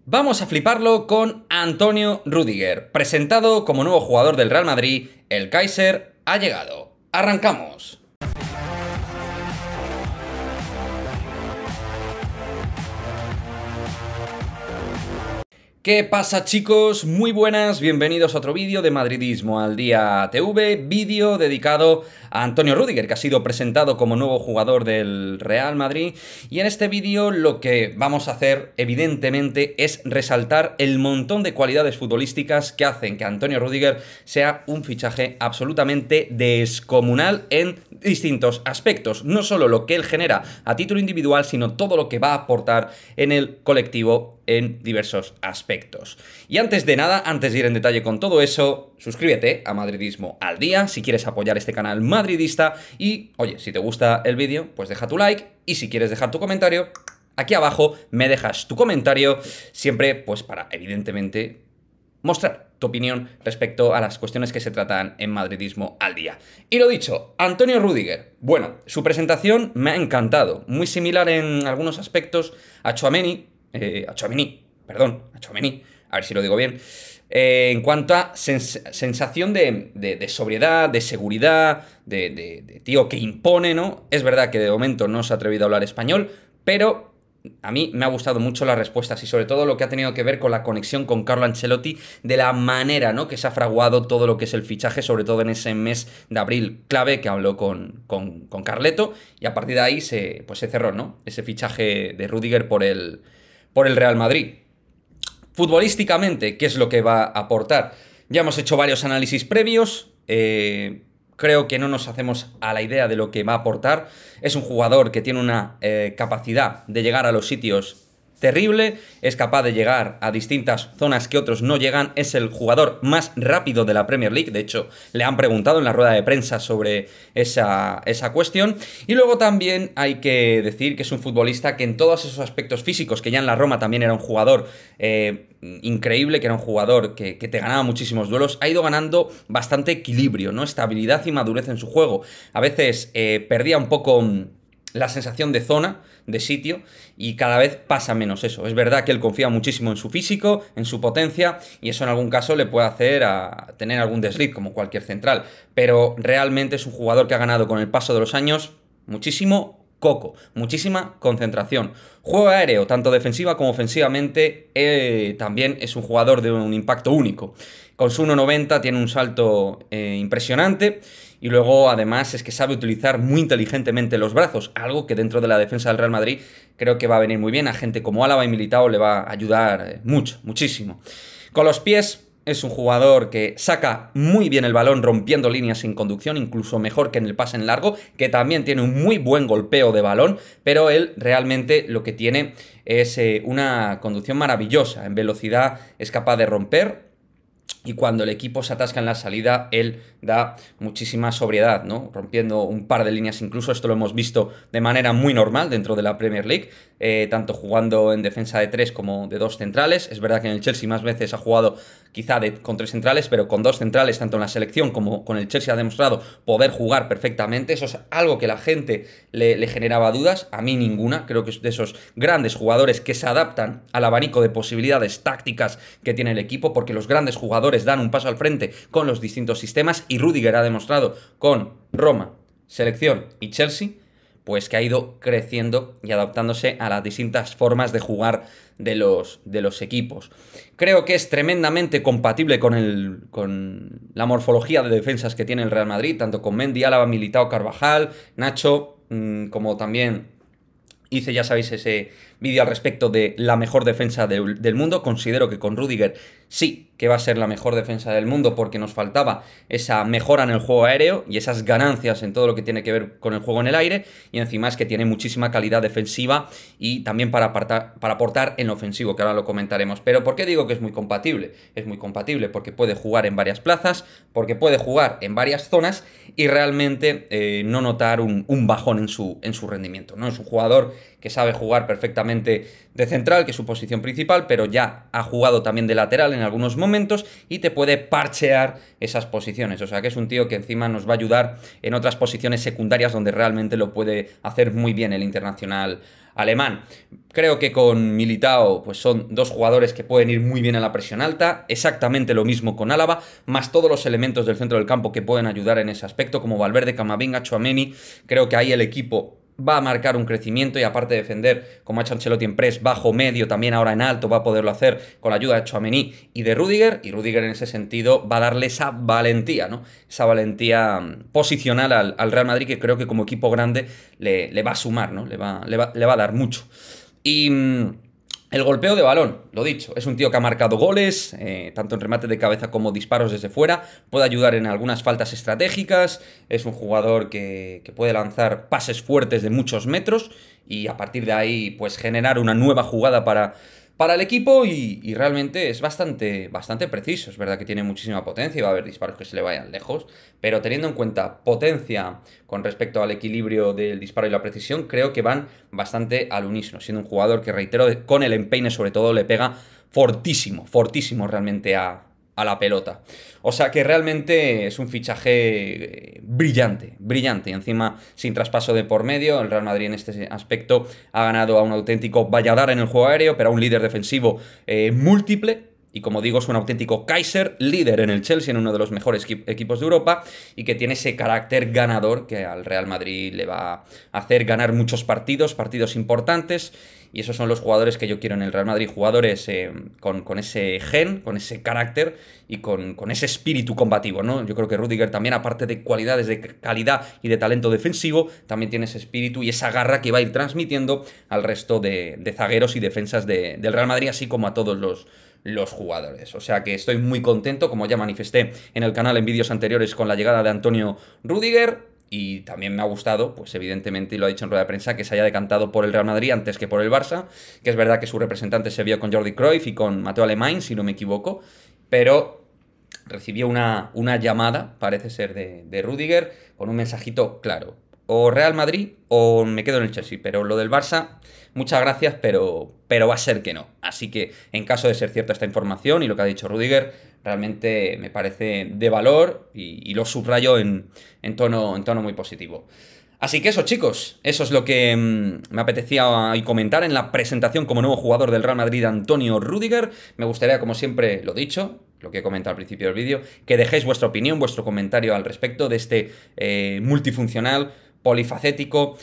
Vamos a fliparlo con Antonio Rüdiger. Presentado como nuevo jugador del Real Madrid, el Kaiser ha llegado. ¡Arrancamos! ¿Qué pasa, chicos? Muy buenas, bienvenidos a otro vídeo de Madridismo al Día TV, vídeo dedicado a Antonio Rüdiger, que ha sido presentado como nuevo jugador del Real Madrid. Y en este vídeo lo que vamos a hacer, evidentemente, es resaltar el montón de cualidades futbolísticas que hacen que Antonio Rüdiger sea un fichaje absolutamente descomunal en distintos aspectos. No solo lo que él genera a título individual, sino todo lo que va a aportar en el colectivo en diversos aspectos. Y antes de nada, antes de ir en detalle con todo eso, suscríbete a Madridismo al Día si quieres apoyar este canal madridista y, oye, si te gusta el vídeo, pues deja tu like y si quieres dejar tu comentario, aquí abajo me dejas tu comentario, siempre pues para, evidentemente, mostrar tu opinión respecto a las cuestiones que se tratan en Madridismo al Día. Y lo dicho, Antonio Rüdiger. Bueno, su presentación me ha encantado, muy similar en algunos aspectos a Tchouaméni, a Tchouaméni, a ver si lo digo bien, en cuanto a sensación de sobriedad, de seguridad, de tío que impone, ¿no? Es verdad que de momento no se ha atrevido a hablar español, pero a mí me ha gustado mucho las respuestas y sobre todo lo que ha tenido que ver con la conexión con Carlo Ancelotti, de la manera, ¿no?, que se ha fraguado todo lo que es el fichaje, sobre todo en ese mes de abril clave que habló con Carleto, y a partir de ahí se cerró, ¿no?, ese fichaje de Rüdiger por el Real Madrid. Futbolísticamente, ¿qué es lo que va a aportar? Ya hemos hecho varios análisis previos, creo que no nos hacemos a la idea de lo que va a aportar. Es un jugador que tiene una capacidad de llegar a los sitios terrible, es capaz de llegar a distintas zonas que otros no llegan, es el jugador más rápido de la Premier League, de hecho le han preguntado en la rueda de prensa sobre esa cuestión, y luego también hay que decir que es un futbolista que en todos esos aspectos físicos, que ya en la Roma también era un jugador increíble, que era un jugador que te ganaba muchísimos duelos, ha ido ganando bastante equilibrio, ¿no?, estabilidad y madurez en su juego. A veces perdía un poco la sensación de zona, de sitio, y cada vez pasa menos eso. Es verdad que él confía muchísimo en su físico, en su potencia, y eso en algún caso le puede hacer a tener algún desliz, como cualquier central, pero realmente es un jugador que ha ganado con el paso de los años muchísimo coco, muchísima concentración. Juego aéreo, tanto defensiva como ofensivamente, también es un jugador de un impacto único. Con su 1,90 tiene un salto impresionante. Y luego, además, es que sabe utilizar muy inteligentemente los brazos, algo que dentro de la defensa del Real Madrid creo que va a venir muy bien. A gente como Álava y Militao le va a ayudar muchísimo. Con los pies es un jugador que saca muy bien el balón rompiendo líneas en conducción, incluso mejor que en el pase en largo, que también tiene un muy buen golpeo de balón, pero él realmente lo que tiene es una conducción maravillosa. En velocidad es capaz de romper. Y cuando el equipo se atasca en la salida, él da muchísima sobriedad, ¿no?, rompiendo un par de líneas incluso. Esto lo hemos visto de manera muy normal dentro de la Premier League, tanto jugando en defensa de 3 como de 2 centrales. Es verdad que en el Chelsea más veces ha jugado quizá con 3 centrales, pero con 2 centrales, tanto en la selección como con el Chelsea, ha demostrado poder jugar perfectamente. Eso es algo que la gente le generaba dudas, a mí ninguna. Creo que es de esos grandes jugadores que se adaptan al abanico de posibilidades tácticas que tiene el equipo, porque los grandes jugadores dan un paso al frente con los distintos sistemas, y Rüdiger ha demostrado con Roma, selección y Chelsea pues que ha ido creciendo y adaptándose a las distintas formas de jugar de los equipos. Creo que es tremendamente compatible con la morfología de defensas que tiene el Real Madrid, tanto con Mendy, Álava, Militao, Carvajal, Nacho, como también hice, ya sabéis, ese vídeo al respecto de la mejor defensa del mundo. Considero que con Rüdiger sí que va a ser la mejor defensa del mundo, porque nos faltaba esa mejora en el juego aéreo y esas ganancias en todo lo que tiene que ver con el juego en el aire, y encima es que tiene muchísima calidad defensiva y también para aportar en ofensivo, que ahora lo comentaremos. Pero ¿por qué digo que es muy compatible? Es muy compatible porque puede jugar en varias plazas, porque puede jugar en varias zonas y realmente no notar un bajón en su rendimiento, ¿no? Es un jugador que sabe jugar perfectamente de central, que es su posición principal, pero ya ha jugado también de lateral en algunos momentos y te puede parchear esas posiciones. O sea que es un tío que encima nos va a ayudar en otras posiciones secundarias donde realmente lo puede hacer muy bien el internacional alemán. Creo que con Militao pues son dos jugadores que pueden ir muy bien a la presión alta, exactamente lo mismo con Álava, más todos los elementos del centro del campo que pueden ayudar en ese aspecto, como Valverde, Camavinga, Tchouaméni. Creo que ahí el equipo va a marcar un crecimiento y aparte de defender, como ha hecho Ancelotti en press, bajo, medio, también ahora en alto, va a poderlo hacer con la ayuda de Tchouaméni y de Rüdiger, y Rüdiger en ese sentido va a darle esa valentía, ¿no? Esa valentía posicional al Real Madrid, que creo que como equipo grande le va a sumar, ¿no? Le va a dar mucho. Y el golpeo de balón, lo dicho, es un tío que ha marcado goles, tanto en remate de cabeza como disparos desde fuera, puede ayudar en algunas faltas estratégicas, es un jugador que puede lanzar pases fuertes de muchos metros y a partir de ahí pues generar una nueva jugada para el equipo y realmente es bastante preciso. Es verdad que tiene muchísima potencia y va a haber disparos que se le vayan lejos, pero teniendo en cuenta potencia con respecto al equilibrio del disparo y la precisión, creo que van bastante al unísono, siendo un jugador que, reitero, con el empeine sobre todo le pega fortísimo realmente a la pelota. O sea que realmente es un fichaje brillante, brillante. Y encima, sin traspaso de por medio, el Real Madrid en este aspecto ha ganado a un auténtico Valladar en el juego aéreo, pero a un líder defensivo múltiple. Y como digo, es un auténtico Kaiser, líder en el Chelsea, en uno de los mejores equipos de Europa, y que tiene ese carácter ganador que al Real Madrid le va a hacer ganar muchos partidos importantes. Y esos son los jugadores que yo quiero en el Real Madrid, jugadores con ese gen, con ese carácter y con ese espíritu combativo, ¿no? Yo creo que Rüdiger también, aparte de cualidades de calidad y de talento defensivo, también tiene ese espíritu y esa garra que va a ir transmitiendo al resto de zagueros y defensas del Real Madrid, así como a todos los jugadores. O sea que estoy muy contento, como ya manifesté en el canal en vídeos anteriores, con la llegada de Antonio Rüdiger. Y también me ha gustado, pues evidentemente, y lo ha dicho en rueda de prensa, que se haya decantado por el Real Madrid antes que por el Barça, que es verdad que su representante se vio con Jordi Cruyff y con Mateo Alemany, si no me equivoco, pero recibió una llamada, parece ser, de Rüdiger, con un mensajito claro: o Real Madrid o me quedo en el Chelsea, pero lo del Barça, muchas gracias, pero va a ser que no. Así que, en caso de ser cierta esta información y lo que ha dicho Rüdiger, realmente me parece de valor y lo subrayo en tono muy positivo. Así que eso, chicos, eso es lo que me apetecía hoy comentar en la presentación como nuevo jugador del Real Madrid, Antonio Rüdiger. Me gustaría, como siempre lo dicho, lo que he comentado al principio del vídeo, que dejéis vuestra opinión, vuestro comentario al respecto de este multifuncional, polifacético,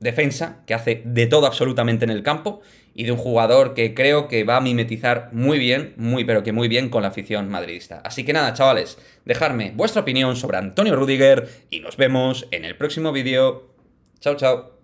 defensa que hace de todo absolutamente en el campo y de un jugador que creo que va a mimetizar muy bien, pero que muy bien con la afición madridista. Así que nada, chavales, dejadme vuestra opinión sobre Antonio Rüdiger y nos vemos en el próximo vídeo. Chao, chao.